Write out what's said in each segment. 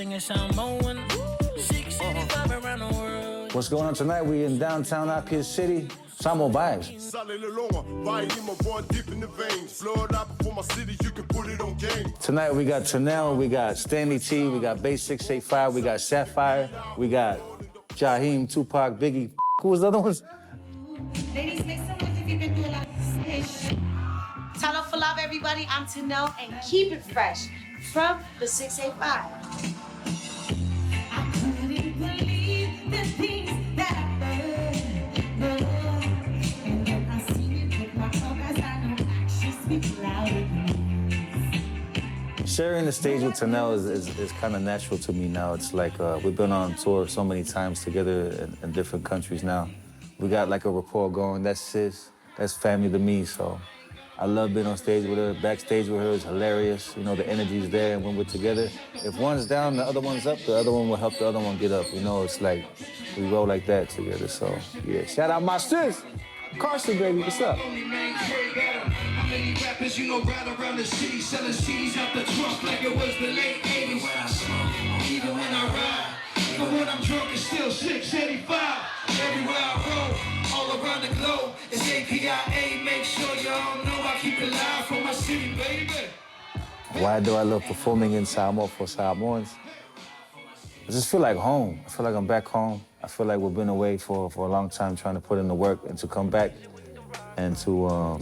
singing Samoan. 685 around the world. What's going on tonight? We in downtown Apia City. Samoa Vibes. Tonight we got Tenelle, we got Stanley T, we got Base 685, we got Sapphire, we got Jaheim, Tupac, Biggie. Who was the other ones? Ladies, make some noise if you've been through a lot. Turn up for love, everybody. I'm Tenelle and Keep It Fresh from the 685. I couldn't believe the things that I heard. And when I see it with my eyes, I know actions speak louder than words. Sharing the stage with Tenelle is kind of natural to me now. It's like we've been on tour so many times together in different countries now. We got like a rapport going. That's sis. That's family to me, so I love being on stage with her. Backstage with her is hilarious. You know, the energy's there, and when we're together, if one's down, the other one's up, the other one will help the other one get up. You know, it's like we roll like that together, so yeah. Shout out my sis, Carson, baby, what's up? Many rappers, you know, ride around the city, selling CDs out the trunk like it was the late 80s. When I smoke, even when I ride, even when I'm drunk, it's still 685. Everywhere I roll, all around the globe, it's APIA. Make sure y'all know I keep it live for my city, baby. Why do I love performing in Samoa for Samoans? I just feel like home. I feel like I'm back home. I feel like we've been away for a long time trying to put in the work and to come back and to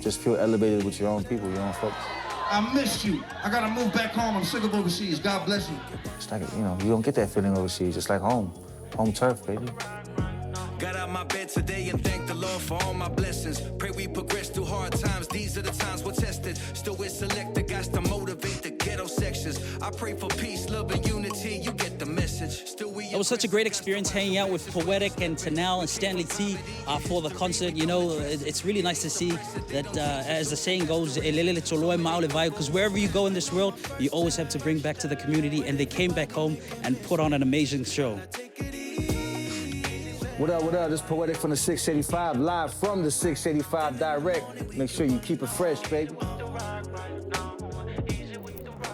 just feel elevated with your own people, your own folks. I missed you. I gotta move back home. I'm sick of overseas. God bless you. It's like, you know, you don't get that feeling overseas. It's like home. Home turf, baby. Got out my bed today and thank the Lord for all my blessings. Pray we progress through hard times. These are the times we're tested. Still we're selected, got to motivate the ghetto sections. I pray for peace, love, and unity. You get the message. Still we. It was such a great experience hanging out with Poetik and Tenelle and Stanley T for the concert. You know, it's really nice to see that, as the saying goes, because wherever you go in this world, you always have to bring back to the community, and they came back home and put on an amazing show. What up, what up? This is Poetik from the 685, live from the 685 direct. Make sure you keep it fresh, baby.